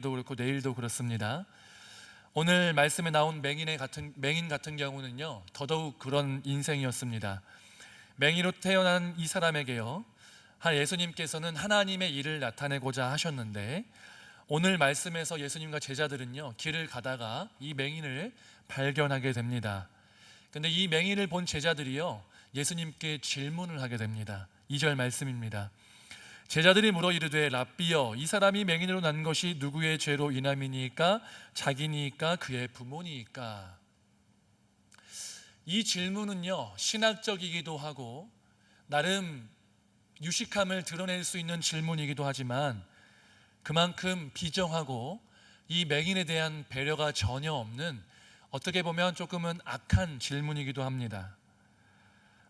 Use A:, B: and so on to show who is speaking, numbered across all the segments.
A: 도 그렇고 내일도 그렇습니다. 오늘 말씀에 나온 맹인 같은 경우는요, 더더욱 그런 인생이었습니다. 맹인으로 태어난 이 사람에게요, 예수님께서는 하나님의 일을 나타내고자 하셨는데, 오늘 말씀에서 예수님과 제자들은요, 길을 가다가 이 맹인을 발견하게 됩니다. 근데 이 맹인을 본 제자들이요, 예수님께 질문을 하게 됩니다. 2절 말씀입니다. 제자들이 물어 이르되 랍비여, 이 사람이 맹인으로 난 것이 누구의 죄로 인함이니까? 자기니까 그의 부모니까? 이 질문은요, 신학적이기도 하고 나름 유식함을 드러낼 수 있는 질문이기도 하지만 그만큼 비정하고 이 맹인에 대한 배려가 전혀 없는, 어떻게 보면 조금은 악한 질문이기도 합니다.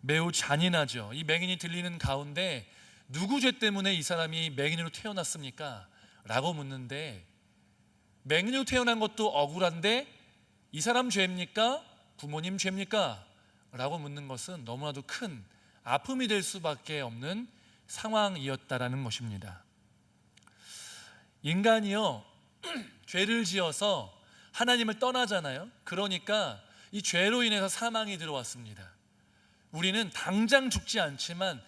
A: 매우 잔인하죠. 이 맹인이 들리는 가운데 누구 죄 때문에 이 사람이 맹인으로 태어났습니까? 라고 묻는데, 맹인으로 태어난 것도 억울한데 이 사람 죄입니까? 부모님 죄입니까? 라고 묻는 것은 너무나도 큰 아픔이 될 수밖에 없는 상황이었다라는 것입니다. 인간이요, 죄를 지어서 하나님을 떠나잖아요. 그러니까 이 죄로 인해서 사망이 들어왔습니다. 우리는 당장 죽지 않지만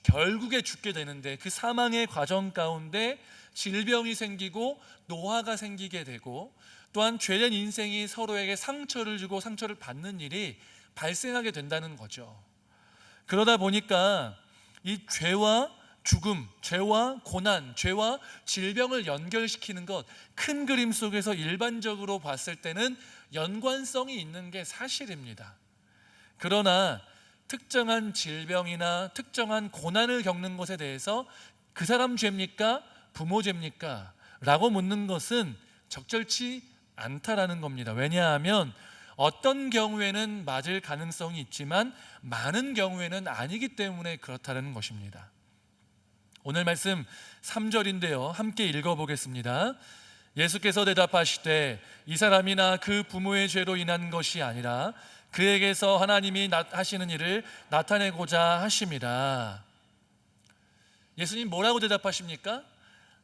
A: 결국에 죽게 되는데, 그 사망의 과정 가운데 질병이 생기고 노화가 생기게 되고, 또한 죄된 인생이 서로에게 상처를 주고 상처를 받는 일이 발생하게 된다는 거죠. 그러다 보니까 이 죄와 죽음, 죄와 고난, 죄와 질병을 연결시키는 것, 큰 그림 속에서 일반적으로 봤을 때는 연관성이 있는 게 사실입니다. 그러나 특정한 질병이나 특정한 고난을 겪는 것에 대해서 그 사람 죄입니까? 부모 죄입니까? 라고 묻는 것은 적절치 않다라는 겁니다. 왜냐하면 어떤 경우에는 맞을 가능성이 있지만 많은 경우에는 아니기 때문에 그렇다는 것입니다. 오늘 말씀 3절인데요, 함께 읽어보겠습니다. 예수께서 대답하시되 이 사람이나 그 부모의 죄로 인한 것이 아니라 그에게서 하나님이 하시는 일을 나타내고자 하심이라. 예수님 뭐라고 대답하십니까?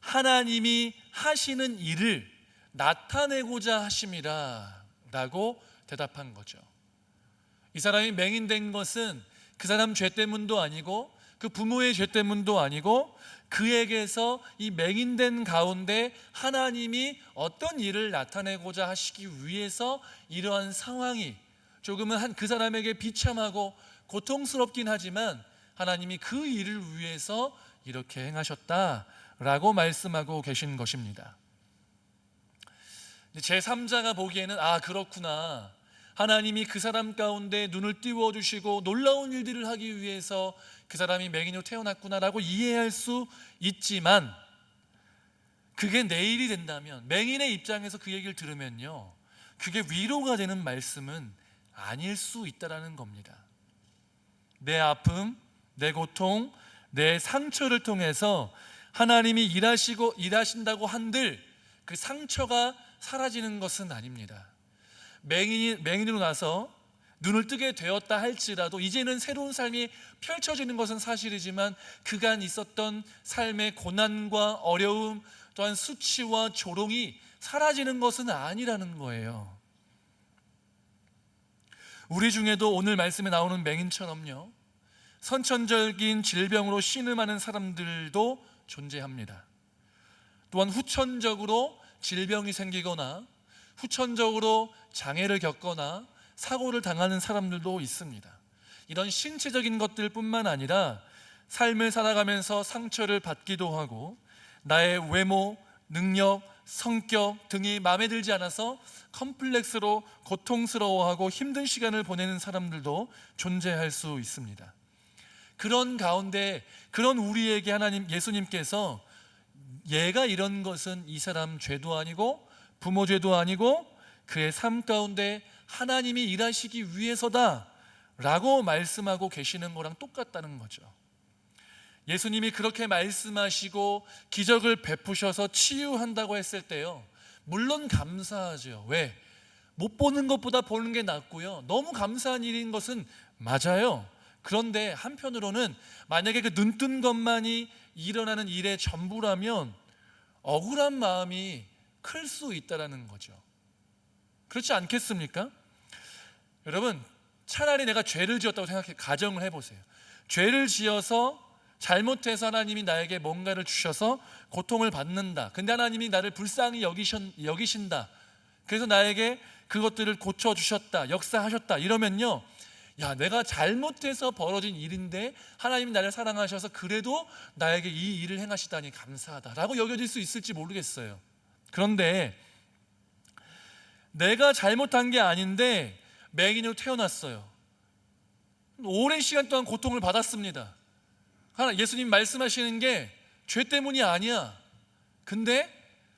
A: 하나님이 하시는 일을 나타내고자 하심이라 라고 대답한 거죠. 이 사람이 맹인된 것은 그 사람 죄 때문도 아니고 그 부모의 죄 때문도 아니고, 그에게서 이 맹인된 가운데 하나님이 어떤 일을 나타내고자 하시기 위해서 이러한 상황이 조금은 그 사람에게 비참하고 고통스럽긴 하지만 하나님이 그 일을 위해서 이렇게 행하셨다라고 말씀하고 계신 것입니다. 제3자가 보기에는 그렇구나, 하나님이 그 사람 가운데 눈을 띄워주시고 놀라운 일들을 하기 위해서 그 사람이 맹인으로 태어났구나라고 이해할 수 있지만, 그게 내 일이 된다면, 맹인의 입장에서 그 얘기를 들으면요, 그게 위로가 되는 말씀은 아닐 수 있다라는 겁니다. 내 아픔, 내 고통, 내 상처를 통해서 하나님이 일하신다고 한들 그 상처가 사라지는 것은 아닙니다. 맹인으로 나서 눈을 뜨게 되었다 할지라도 이제는 새로운 삶이 펼쳐지는 것은 사실이지만, 그간 있었던 삶의 고난과 어려움, 또한 수치와 조롱이 사라지는 것은 아니라는 거예요. 우리 중에도 오늘 말씀에 나오는 맹인처럼요, 선천적인 질병으로 신음하는 사람들도 존재합니다. 또한 후천적으로 질병이 생기거나 후천적으로 장애를 겪거나 사고를 당하는 사람들도 있습니다. 이런 신체적인 것들 뿐만 아니라 삶을 살아가면서 상처를 받기도 하고, 나의 외모, 능력, 성격 등이 마음에 들지 않아서 컴플렉스로 고통스러워하고 힘든 시간을 보내는 사람들도 존재할 수 있습니다. 그런 가운데 그런 우리에게 예수님께서 얘가 이런 것은 이 사람 죄도 아니고 부모 죄도 아니고 그의 삶 가운데 하나님이 일하시기 위해서다 라고 말씀하고 계시는 거랑 똑같다는 거죠. 예수님이 그렇게 말씀하시고 기적을 베푸셔서 치유한다고 했을 때요, 물론 감사하죠. 왜? 못 보는 것보다 보는 게 낫고요, 너무 감사한 일인 것은 맞아요. 그런데 한편으로는 만약에 그 눈뜬 것만이 일어나는 일의 전부라면 억울한 마음이 클 수 있다라는 거죠. 그렇지 않겠습니까? 여러분, 차라리 내가 죄를 지었다고 가정을 해보세요. 죄를 지어서 잘못해서 하나님이 나에게 뭔가를 주셔서 고통을 받는다. 근데 하나님이 나를 불쌍히 여기신다. 그래서 나에게 그것들을 고쳐주셨다, 역사하셨다 이러면요, 야, 내가 잘못해서 벌어진 일인데 하나님이 나를 사랑하셔서 그래도 나에게 이 일을 행하시다니 감사하다라고 여겨질 수 있을지 모르겠어요. 그런데 내가 잘못한 게 아닌데 맹인으로 태어났어요. 오랜 시간 동안 고통을 받았습니다. 예수님 말씀하시는 게 죄 때문이 아니야. 근데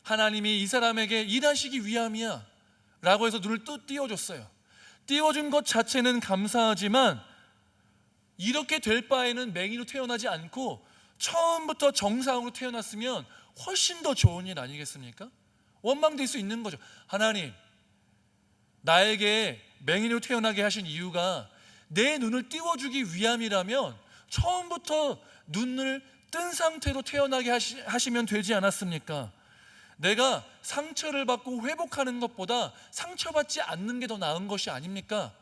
A: 하나님이 이 사람에게 일하시기 위함이야 라고 해서 눈을 또 띄워줬어요. 띄워준 것 자체는 감사하지만 이렇게 될 바에는 맹인으로 태어나지 않고 처음부터 정상으로 태어났으면 훨씬 더 좋은 일 아니겠습니까? 원망될 수 있는 거죠. 하나님, 나에게 맹인으로 태어나게 하신 이유가 내 눈을 띄워주기 위함이라면 처음부터 눈을 뜬 상태로 태어나게 하시면 되지 않았습니까? 내가 상처를 받고 회복하는 것보다 상처받지 않는 게 더 나은 것이 아닙니까?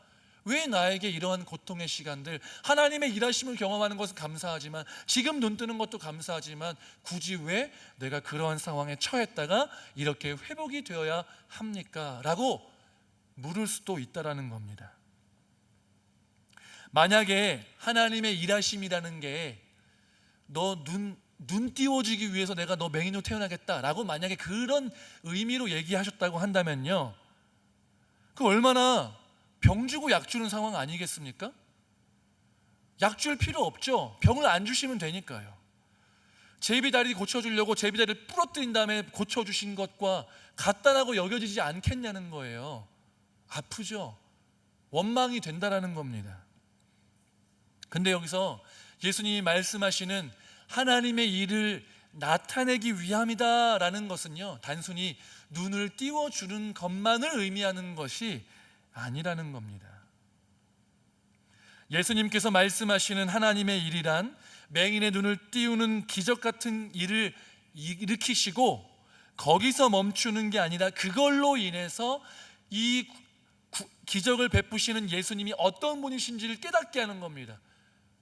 A: 왜 나에게 이러한 고통의 시간들, 하나님의 일하심을 경험하는 것은 감사하지만, 지금 눈 뜨는 것도 감사하지만, 굳이 왜 내가 그러한 상황에 처했다가 이렇게 회복이 되어야 합니까? 라고 물을 수도 있다라는 겁니다. 만약에 하나님의 일하심이라는 게 너 눈 띄워주기 위해서 내가 너 맹인으로 태어나겠다라고 만약에 그런 의미로 얘기하셨다고 한다면요, 그 얼마나 병 주고 약 주는 상황 아니겠습니까? 약 줄 필요 없죠. 병을 안 주시면 되니까요. 제비다리 고쳐주려고 제비다리를 부러뜨린 다음에 고쳐주신 것과 같다라고 여겨지지 않겠냐는 거예요. 아프죠. 원망이 된다라는 겁니다. 근데 여기서 예수님이 말씀하시는 하나님의 일을 나타내기 위함이다 라는 것은요, 단순히 눈을 띄워주는 것만을 의미하는 것이 아니라는 겁니다. 예수님께서 말씀하시는 하나님의 일이란 맹인의 눈을 띄우는 기적 같은 일을 일으키시고 거기서 멈추는 게 아니라 그걸로 인해서 이 기적을 베푸시는 예수님이 어떤 분이신지를 깨닫게 하는 겁니다.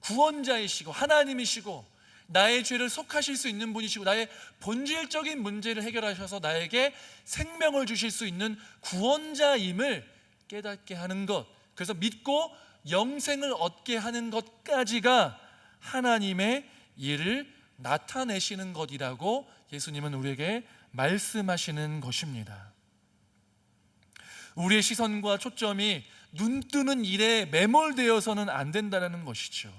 A: 구원자이시고 하나님이시고 나의 죄를 속하실 수 있는 분이시고 나의 본질적인 문제를 해결하셔서 나에게 생명을 주실 수 있는 구원자임을 깨닫게 하는 것, 그래서 믿고 영생을 얻게 하는 것까지가 하나님의 일을 나타내시는 것이라고 예수님은 우리에게 말씀하시는 것입니다. 우리의 시선과 초점이 눈 뜨는 일에 매몰되어서는 안 된다는 것이죠.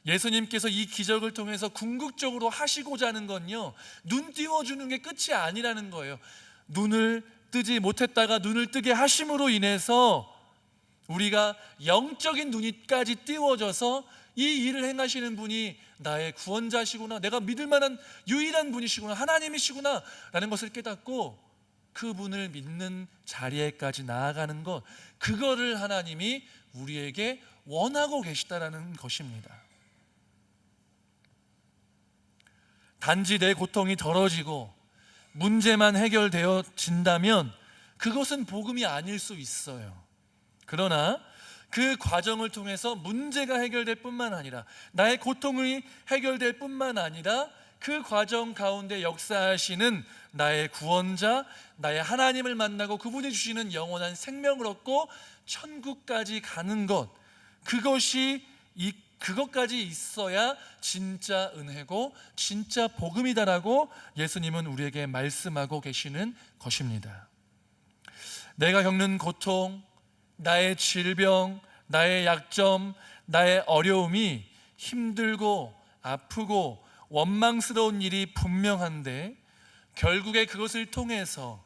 A: 예수님께서 이 기적을 통해서 궁극적으로 하시고자 하는 건요, 눈 띄워주는 게 끝이 아니라는 거예요. 눈을 뜨지 못했다가 눈을 뜨게 하심으로 인해서 우리가 영적인 눈이까지 띄워져서 이 일을 행하시는 분이 나의 구원자시구나, 내가 믿을 만한 유일한 분이시구나, 하나님이시구나 라는 것을 깨닫고 그분을 믿는 자리에까지 나아가는 것, 그거를 하나님이 우리에게 원하고 계시다라는 것입니다. 단지 내 고통이 덜어지고 문제만 해결되어진다면 그것은 복음이 아닐 수 있어요. 그러나 그 과정을 통해서 문제가 해결될 뿐만 아니라 나의 고통이 해결될 뿐만 아니라 그 과정 가운데 역사하시는 나의 구원자, 나의 하나님을 만나고 그분이 주시는 영원한 생명을 얻고 천국까지 가는 것, 그것까지 있어야 진짜 은혜고 진짜 복음이다라고 예수님은 우리에게 말씀하고 계시는 것입니다. 내가 겪는 고통, 나의 질병, 나의 약점, 나의 어려움이 힘들고 아프고 원망스러운 일이 분명한데 결국에 그것을 통해서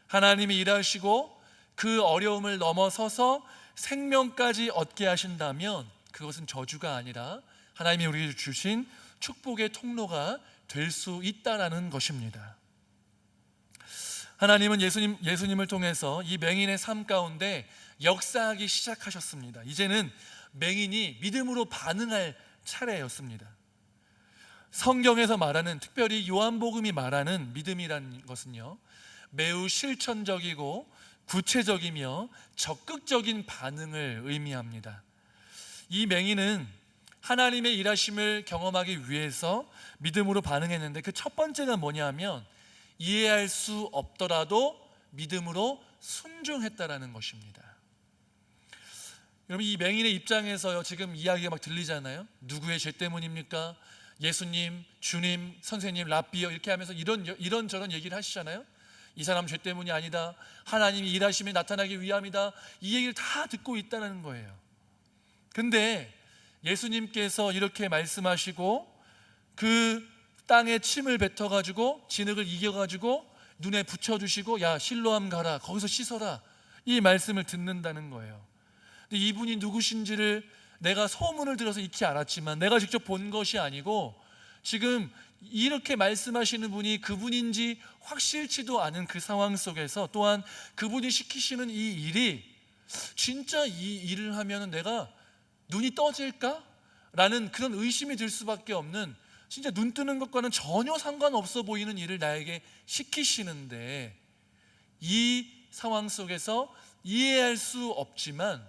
A: 하나님이 일하시고 그 어려움을 넘어서서 생명까지 얻게 하신다면 그것은 저주가 아니라 하나님이 우리에게 주신 축복의 통로가 될 수 있다라는 것입니다. 하나님은 예수님을 통해서 이 맹인의 삶 가운데 역사하기 시작하셨습니다. 이제는 맹인이 믿음으로 반응할 차례였습니다. 성경에서 말하는, 특별히 요한복음이 말하는 믿음이라는 것은요, 매우 실천적이고 구체적이며 적극적인 반응을 의미합니다. 이 맹인은 하나님의 일하심을 경험하기 위해서 믿음으로 반응했는데 그 첫 번째가 뭐냐면 이해할 수 없더라도 믿음으로 순종했다라는 것입니다. 여러분, 이 맹인의 입장에서요, 지금 이야기가 막 들리잖아요. 누구의 죄 때문입니까? 예수님, 주님, 선생님, 랍비요 이렇게 하면서 이런저런 얘기를 하시잖아요. 이 사람 죄 때문이 아니다, 하나님이 일하심에 나타나기 위함이다, 이 얘기를 다 듣고 있다는 거예요. 근데 예수님께서 이렇게 말씀하시고 그 땅에 침을 뱉어가지고 진흙을 이겨가지고 눈에 붙여주시고 야 실로암 가라, 거기서 씻어라, 이 말씀을 듣는다는 거예요. 근데 이분이 누구신지를 내가 소문을 들어서 익히 알았지만 내가 직접 본 것이 아니고 지금 이렇게 말씀하시는 분이 그분인지 확실치도 않은 그 상황 속에서 또한 그분이 시키시는 이 일이 진짜 이 일을 하면 내가 눈이 떠질까? 라는 그런 의심이 들 수밖에 없는, 진짜 눈 뜨는 것과는 전혀 상관없어 보이는 일을 나에게 시키시는데 이 상황 속에서 이해할 수 없지만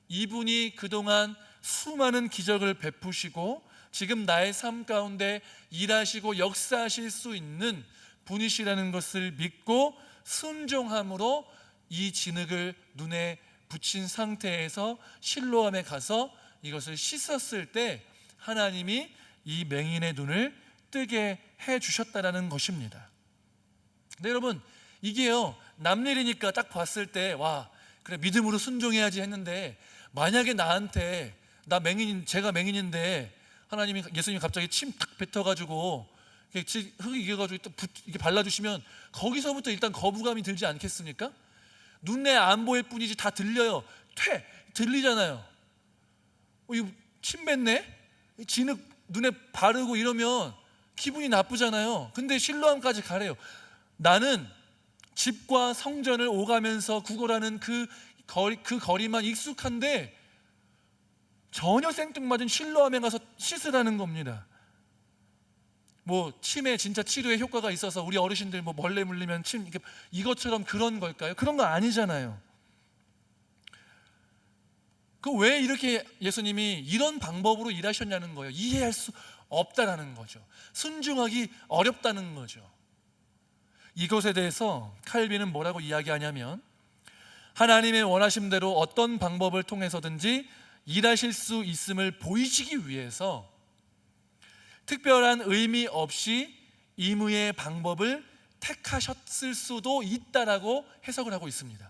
A: 이분이 그동안 수많은 기적을 베푸시고 지금 나의 삶 가운데 일하시고 역사하실 수 있는 분이시라는 것을 믿고 순종함으로 이 진흙을 눈에 붙인 상태에서 실로암에 가서 이것을 씻었을 때 하나님이 이 맹인의 눈을 뜨게 해 주셨다라는 것입니다. 근데 여러분, 이게요 남일이니까 딱 봤을 때 와 그래 믿음으로 순종해야지 했는데, 만약에 나한테 제가 맹인인데 하나님이 예수님이 갑자기 침 탁 뱉어가지고 흙이 이겨가지고 이렇게 발라주시면 거기서부터 일단 거부감이 들지 않겠습니까? 눈에 안 보일 뿐이지 다 들려요. 들리잖아요. 이거 침 뱉네? 진흙 눈에 바르고 이러면 기분이 나쁘잖아요. 근데 실로암까지 가래요. 나는 집과 성전을 오가면서 구걸하는 그 거리만 익숙한데 전혀 생뚱맞은 실로암에 가서 씻으라는 겁니다. 뭐 침에 진짜 치료에 효과가 있어서 우리 어르신들 뭐 벌레 물리면 침 이것처럼 그런 걸까요? 그런 거 아니잖아요. 왜 이렇게 예수님이 이런 방법으로 일하셨냐는 거예요. 이해할 수 없다라는 거죠. 순종하기 어렵다는 거죠. 이것에 대해서 칼빈은 뭐라고 이야기하냐면 하나님의 원하심대로 어떤 방법을 통해서든지 일하실 수 있음을 보이시기 위해서 특별한 의미 없이 임의의 방법을 택하셨을 수도 있다라고 해석을 하고 있습니다.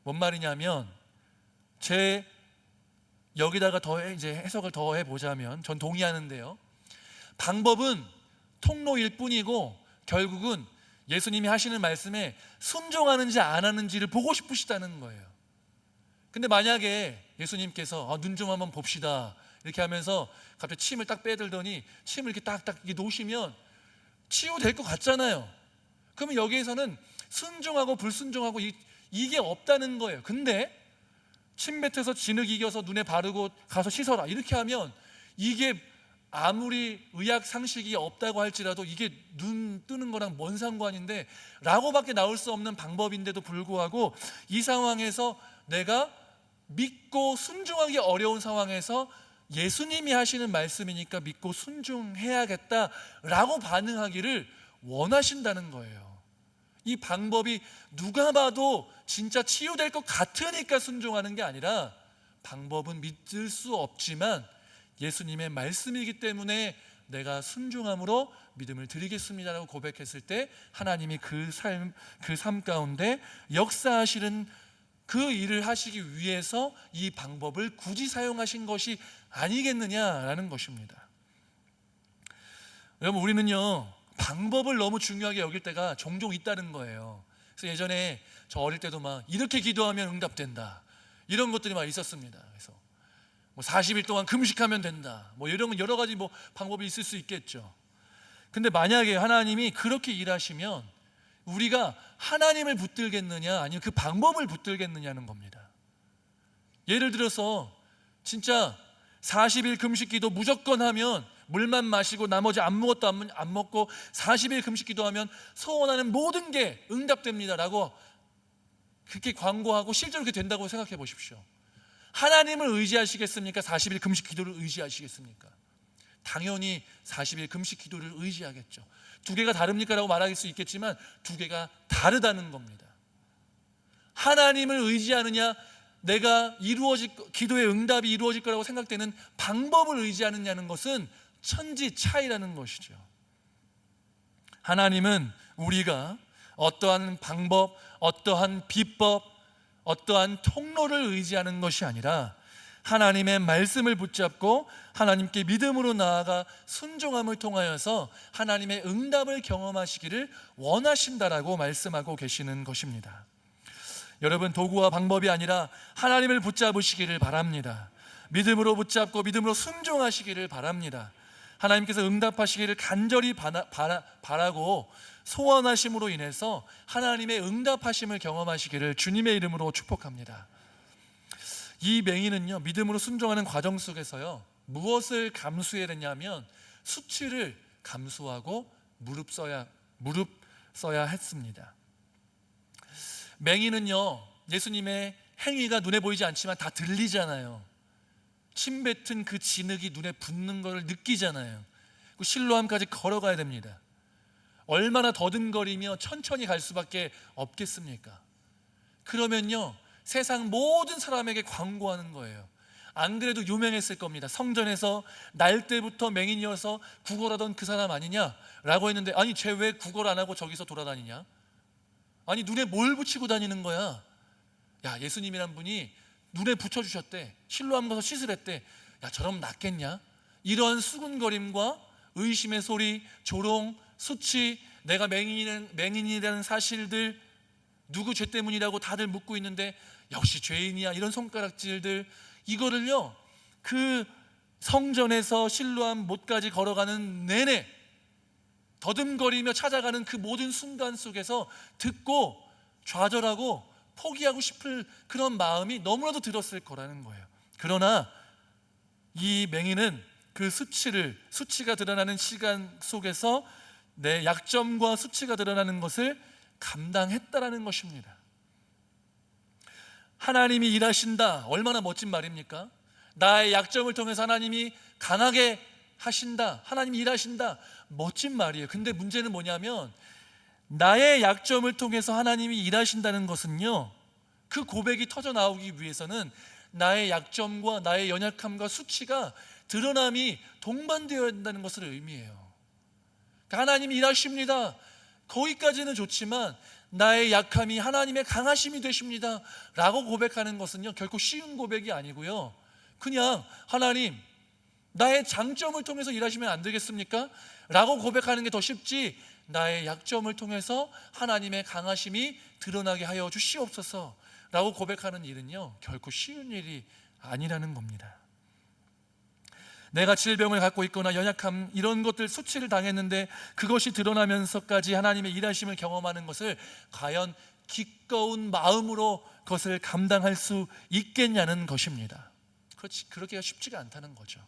A: 뭔 말이냐면 여기다가 이제 해석을 더 해보자면 전 동의하는데요. 방법은 통로일 뿐이고 결국은 예수님이 하시는 말씀에 순종하는지 안 하는지를 보고 싶으시다는 거예요. 근데 만약에 예수님께서 눈 좀 한번 봅시다 이렇게 하면서 갑자기 침을 딱 빼들더니 침을 이렇게 딱딱 이렇게 놓으시면 치유될 것 같잖아요. 그러면 여기에서는 순종하고 불순종하고 이게 없다는 거예요. 근데 침 뱉어서 진흙 이겨서 눈에 바르고 가서 씻어라 이렇게 하면 이게 아무리 의학 상식이 없다고 할지라도 이게 눈 뜨는 거랑 뭔 상관인데 라고밖에 나올 수 없는 방법인데도 불구하고 이 상황에서 내가 믿고 순종하기 어려운 상황에서 예수님이 하시는 말씀이니까 믿고 순종해야겠다라고 반응하기를 원하신다는 거예요. 이 방법이 누가 봐도 진짜 치유될 것 같으니까 순종하는 게 아니라 방법은 믿을 수 없지만 예수님의 말씀이기 때문에 내가 순종함으로 믿음을 드리겠습니다라고 고백했을 때 하나님이 그 삶 가운데 역사하시는 그 일을 하시기 위해서 이 방법을 굳이 사용하신 것이 아니겠느냐라는 것입니다. 여러분, 우리는요 방법을 너무 중요하게 여길 때가 종종 있다는 거예요. 그래서 예전에 저 어릴 때도 막 이렇게 기도하면 응답된다 이런 것들이 막 있었습니다. 그래서 뭐 40일 동안 금식하면 된다 뭐 이런 여러 가지 뭐 방법이 있을 수 있겠죠. 근데 만약에 하나님이 그렇게 일하시면 우리가 하나님을 붙들겠느냐 아니면 그 방법을 붙들겠느냐는 겁니다. 예를 들어서 진짜 40일 금식 기도 무조건 하면 물만 마시고 나머지 아무것도 안 먹고 40일 금식 기도하면 소원하는 모든 게 응답됩니다라고 그렇게 광고하고 실제로 그렇게 된다고 생각해 보십시오. 하나님을 의지하시겠습니까? 40일 금식 기도를 의지하시겠습니까? 당연히 40일 금식 기도를 의지하겠죠. 두 개가 다릅니까? 라고 말할 수 있겠지만 두 개가 다르다는 겁니다. 하나님을 의지하느냐, 내가 기도의 응답이 이루어질 거라고 생각되는 방법을 의지하느냐는 것은 천지 차이라는 것이죠. 하나님은 우리가 어떠한 방법, 어떠한 비법, 어떠한 통로를 의지하는 것이 아니라 하나님의 말씀을 붙잡고 하나님께 믿음으로 나아가 순종함을 통하여서 하나님의 응답을 경험하시기를 원하신다라고 말씀하고 계시는 것입니다. 여러분, 도구와 방법이 아니라 하나님을 붙잡으시기를 바랍니다. 믿음으로 붙잡고 믿음으로 순종하시기를 바랍니다. 하나님께서 응답하시기를 간절히 바라고 소원하심으로 인해서 하나님의 응답하심을 경험하시기를 주님의 이름으로 축복합니다. 이 맹인은요, 믿음으로 순종하는 과정 속에서요, 무엇을 감수해야 되냐면 수치를 감수하고 무릎 써야 했습니다. 맹인은요, 예수님의 행위가 눈에 보이지 않지만 다 들리잖아요. 침 뱉은 그 진흙이 눈에 붙는 것을 느끼잖아요. 그 실로암까지 걸어가야 됩니다. 얼마나 더듬거리며 천천히 갈 수밖에 없겠습니까? 그러면요, 세상 모든 사람에게 광고하는 거예요. 안 그래도 유명했을 겁니다. 성전에서 날 때부터 맹인이어서 구걸하던 그 사람 아니냐라고 했는데, 아니 쟤 왜 구걸 안 하고 저기서 돌아다니냐? 아니 눈에 뭘 붙이고 다니는 거야? 야, 예수님이란 분이 눈에 붙여주셨대. 실로암 가서 씻으랬대. 야, 저러면 낫겠냐? 이런 수군거림과 의심의 소리, 조롱, 수치, 내가 맹인이라는 사실들, 누구 죄 때문이라고 다들 묻고 있는데 역시 죄인이야, 이런 손가락질들, 이거를요, 그 성전에서 실로암 못까지 걸어가는 내내 더듬거리며 찾아가는 그 모든 순간 속에서 듣고 좌절하고 포기하고 싶을 그런 마음이 너무나도 들었을 거라는 거예요. 그러나 이 맹인은 그 수치가 드러나는 시간 속에서 내 약점과 수치가 드러나는 것을 감당했다라는 것입니다. 하나님이 일하신다, 얼마나 멋진 말입니까? 나의 약점을 통해서 하나님이 강하게 하신다, 하나님이 일하신다, 멋진 말이에요. 근데 문제는 뭐냐면 나의 약점을 통해서 하나님이 일하신다는 것은요, 그 고백이 터져 나오기 위해서는 나의 약점과 나의 연약함과 수치가 드러남이 동반되어야 한다는 것을 의미해요. 하나님이 일하십니다, 거기까지는 좋지만 나의 약함이 하나님의 강하심이 되십니다 라고 고백하는 것은요, 결코 쉬운 고백이 아니고요, 그냥 하나님, 나의 장점을 통해서 일하시면 안 되겠습니까? 라고 고백하는 게 더 쉽지, 나의 약점을 통해서 하나님의 강하심이 드러나게 하여 주시옵소서 라고 고백하는 일은요, 결코 쉬운 일이 아니라는 겁니다. 내가 질병을 갖고 있거나 연약함, 이런 것들, 수치를 당했는데 그것이 드러나면서까지 하나님의 일하심을 경험하는 것을 과연 기꺼운 마음으로 그것을 감당할 수 있겠냐는 것입니다. 그렇게가 쉽지가 않다는 거죠.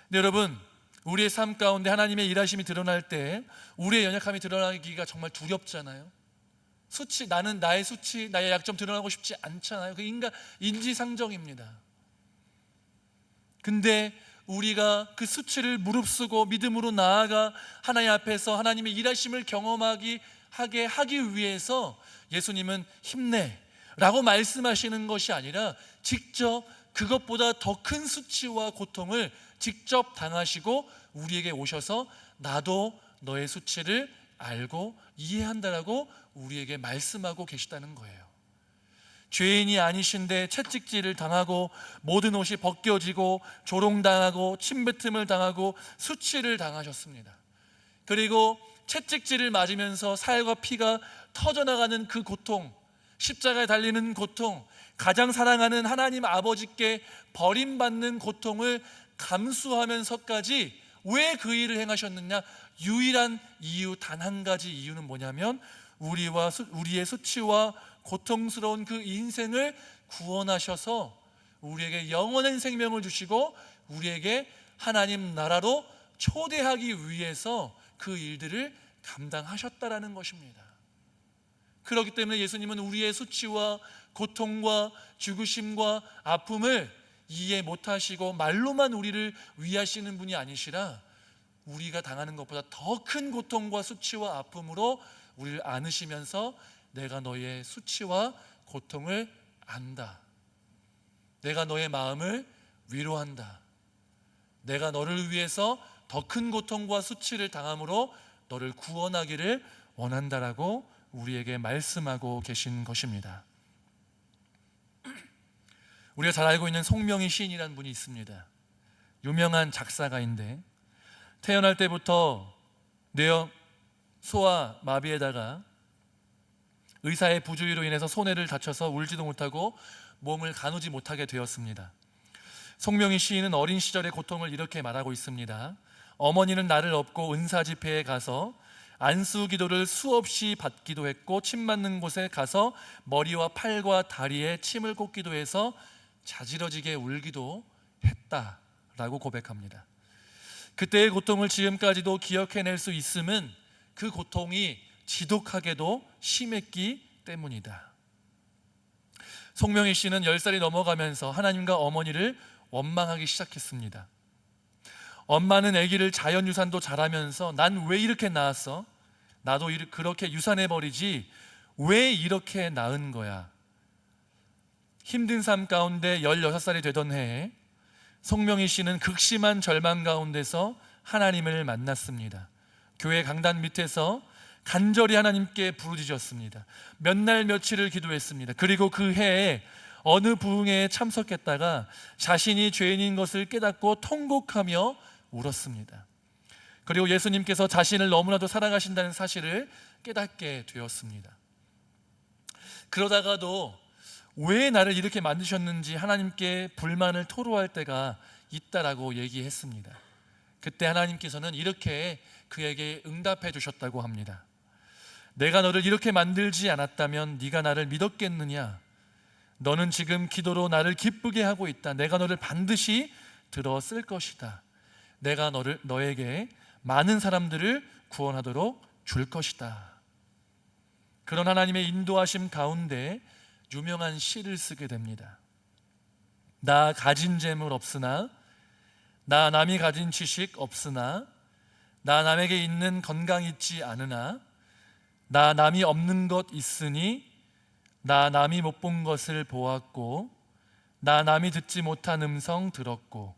A: 근데 여러분, 우리의 삶 가운데 하나님의 일하심이 드러날 때 우리의 연약함이 드러나기가 정말 두렵잖아요. 나는 나의 수치, 나의 약점 드러나고 싶지 않잖아요. 그 인지상정입니다. 근데 우리가 그 수치를 무릅쓰고 믿음으로 나아가 하나님 앞에서 하나님의 일하심을 경험하게 하기 위해서 예수님은 힘내 라고 말씀하시는 것이 아니라 직접 그것보다 더 큰 수치와 고통을 직접 당하시고 우리에게 오셔서 나도 너의 수치를 알고 이해한다라고 우리에게 말씀하고 계시다는 거예요. 죄인이 아니신데 채찍질을 당하고 모든 옷이 벗겨지고 조롱당하고 침뱉음을 당하고 수치를 당하셨습니다. 그리고 채찍질을 맞으면서 살과 피가 터져나가는 그 고통, 십자가에 달리는 고통, 가장 사랑하는 하나님 아버지께 버림받는 고통을 감수하면서까지 왜 그 일을 행하셨느냐? 유일한 이유, 단 한 가지 이유는 뭐냐면 우리의 수치와 고통스러운 그 인생을 구원하셔서 우리에게 영원한 생명을 주시고 우리에게 하나님 나라로 초대하기 위해서 그 일들을 감당하셨다라는 것입니다. 그렇기 때문에 예수님은 우리의 수치와 고통과 죽으심과 아픔을 이해 못하시고 말로만 우리를 위하시는 분이 아니시라 우리가 당하는 것보다 더 큰 고통과 수치와 아픔으로 우리를 안으시면서 내가 너의 수치와 고통을 안다. 내가 너의 마음을 위로한다. 내가 너를 위해서 더 큰 고통과 수치를 당함으로 너를 구원하기를 원한다라고 우리에게 말씀하고 계신 것입니다. 우리가 잘 알고 있는 송명희 시인이라는 분이 있습니다. 유명한 작사가인데 태어날 때부터 뇌 소아 마비에다가 의사의 부주의로 인해서 손해를 다쳐서 울지도 못하고 몸을 가누지 못하게 되었습니다. 송명희 시인은 어린 시절의 고통을 이렇게 말하고 있습니다. 어머니는 나를 업고 은사 집회에 가서 안수 기도를 수없이 받기도 했고 침 맞는 곳에 가서 머리와 팔과 다리에 침을 꽂기도 해서 자지러지게 울기도 했다라고 고백합니다. 그때의 고통을 지금까지도 기억해낼 수 있음은 그 고통이 지독하게도 심했기 때문이다. 송명희 씨는 10살이 넘어가면서 하나님과 어머니를 원망하기 시작했습니다. 엄마는 아기를 자연유산도 잘하면서 난 왜 이렇게 낳았어? 나도 그렇게 유산해버리지 왜 이렇게 낳은 거야? 힘든 삶 가운데 16살이 되던 해에 송명희 씨는 극심한 절망 가운데서 하나님을 만났습니다. 교회 강단 밑에서 간절히 하나님께 부르짖었습니다. 몇 날 며칠을 기도했습니다. 그리고 그 해에 어느 부흥회에 참석했다가 자신이 죄인인 것을 깨닫고 통곡하며 울었습니다. 그리고 예수님께서 자신을 너무나도 사랑하신다는 사실을 깨닫게 되었습니다. 그러다가도 왜 나를 이렇게 만드셨는지 하나님께 불만을 토로할 때가 있다라고 얘기했습니다. 그때 하나님께서는 이렇게 그에게 응답해 주셨다고 합니다. 내가 너를 이렇게 만들지 않았다면 네가 나를 믿었겠느냐? 너는 지금 기도로 나를 기쁘게 하고 있다. 내가 너를 반드시 들어쓸 것이다. 내가 너에게 많은 사람들을 구원하도록 줄 것이다. 그런 하나님의 인도하심 가운데 유명한 시를 쓰게 됩니다. 나 가진 재물 없으나, 나 남이 가진 지식 없으나, 나 남에게 있는 건강 있지 않으나, 나 남이 없는 것 있으니, 나 남이 못 본 것을 보았고, 나 남이 듣지 못한 음성 들었고,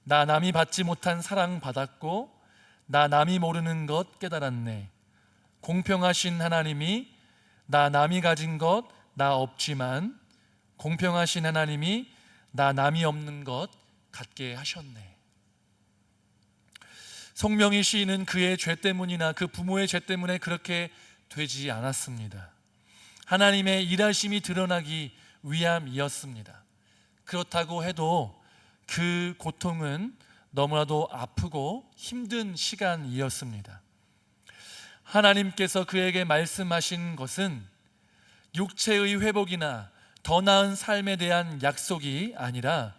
A: 나 남이 받지 못한 사랑 받았고, 나 남이 모르는 것 깨달았네. 공평하신 하나님이 나 남이 가진 것 나 없지만 공평하신 하나님이 나 남이 없는 것 갖게 하셨네. 송명희 시인은 그의 죄 때문이나 그 부모의 죄 때문에 그렇게 되지 않았습니다. 하나님의 일하심이 드러나기 위함이었습니다. 그렇다고 해도 그 고통은 너무나도 아프고 힘든 시간이었습니다. 하나님께서 그에게 말씀하신 것은 육체의 회복이나 더 나은 삶에 대한 약속이 아니라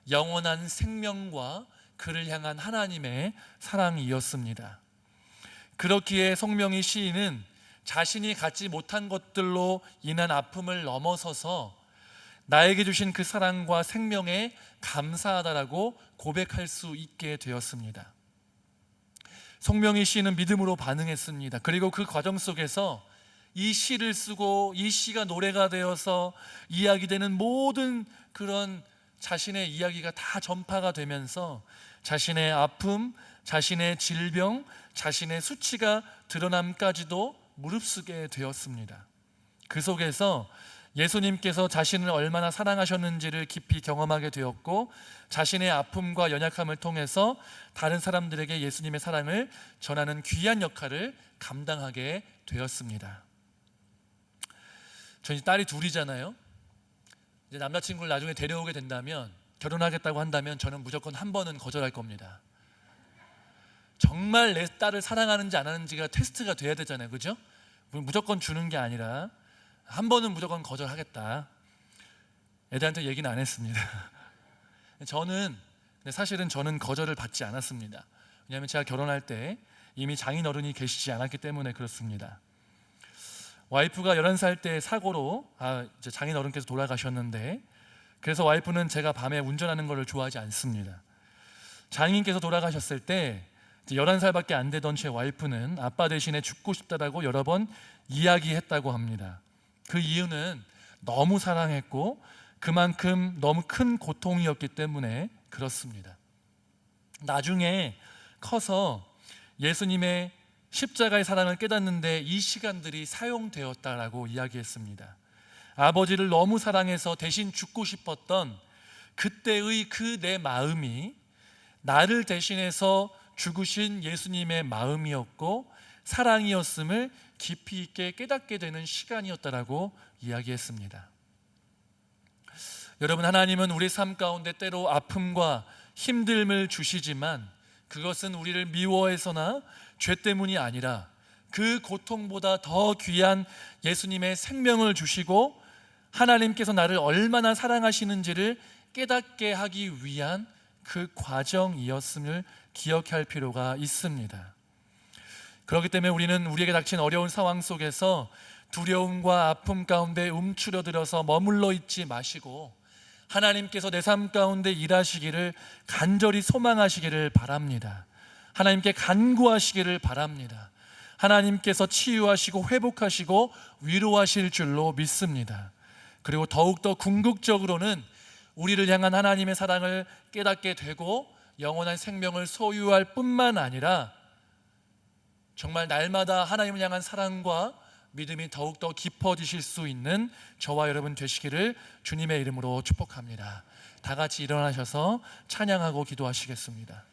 A: 영원한 생명과 그를 향한 하나님의 사랑이었습니다. 그렇기에 송명희 시인은 자신이 갖지 못한 것들로 인한 아픔을 넘어서서 나에게 주신 그 사랑과 생명에 감사하다라고 고백할 수 있게 되었습니다. 송명희 시인은 믿음으로 반응했습니다. 그리고 그 과정 속에서 이 시를 쓰고 이 시가 노래가 되어서 이야기되는 모든 그런 자신의 이야기가 다 전파가 되면서 자신의 아픔, 자신의 질병, 자신의 수치가 드러남까지도 무릅쓰게 되었습니다. 그 속에서 예수님께서 자신을 얼마나 사랑하셨는지를 깊이 경험하게 되었고 자신의 아픔과 연약함을 통해서 다른 사람들에게 예수님의 사랑을 전하는 귀한 역할을 감당하게 되었습니다. 저희 딸이 둘이잖아요. 이제 남자친구를 나중에 데려오게 된다면, 결혼하겠다고 한다면 저는 무조건 한 번은 거절할 겁니다. 정말 내 딸을 사랑하는지 안 하는지가 테스트가 돼야 되잖아요, 그죠? 무조건 주는 게 아니라 한 번은 무조건 거절하겠다. 애들한테 얘기는 안 했습니다. 저는 근데 사실은 저는 거절을 받지 않았습니다. 왜냐하면 제가 결혼할 때 이미 장인어른이 계시지 않았기 때문에 그렇습니다. 와이프가 11살 때 사고로 이제 장인어른께서 돌아가셨는데, 그래서 와이프는 제가 밤에 운전하는 것을 좋아하지 않습니다. 장인께서 돌아가셨을 때 11살밖에 안 되던 제 와이프는 아빠 대신에 죽고 싶다라고 여러 번 이야기했다고 합니다. 그 이유는 너무 사랑했고 그만큼 너무 큰 고통이었기 때문에 그렇습니다. 나중에 커서 예수님의 십자가의 사랑을 깨닫는데 이 시간들이 사용되었다라고 이야기했습니다. 아버지를 너무 사랑해서 대신 죽고 싶었던 그때의 그 내 마음이 나를 대신해서 죽으신 예수님의 마음이었고 사랑이었음을 깊이 있게 깨닫게 되는 시간이었다라고 이야기했습니다. 여러분, 하나님은 우리 삶 가운데 때로 아픔과 힘듦을 주시지만 그것은 우리를 미워해서나 죄 때문이 아니라 그 고통보다 더 귀한 예수님의 생명을 주시고 하나님께서 나를 얼마나 사랑하시는지를 깨닫게 하기 위한 그 과정이었음을 기억할 필요가 있습니다. 그렇기 때문에 우리는 우리에게 닥친 어려운 상황 속에서 두려움과 아픔 가운데 움츠러들어서 머물러 있지 마시고 하나님께서 내 삶 가운데 일하시기를 간절히 소망하시기를 바랍니다. 하나님께 간구하시기를 바랍니다. 하나님께서 치유하시고 회복하시고 위로하실 줄로 믿습니다. 그리고 더욱더 궁극적으로는 우리를 향한 하나님의 사랑을 깨닫게 되고 영원한 생명을 소유할 뿐만 아니라 정말 날마다 하나님을 향한 사랑과 믿음이 더욱더 깊어지실 수 있는 저와 여러분 되시기를 주님의 이름으로 축복합니다. 다 같이 일어나셔서 찬양하고 기도하시겠습니다.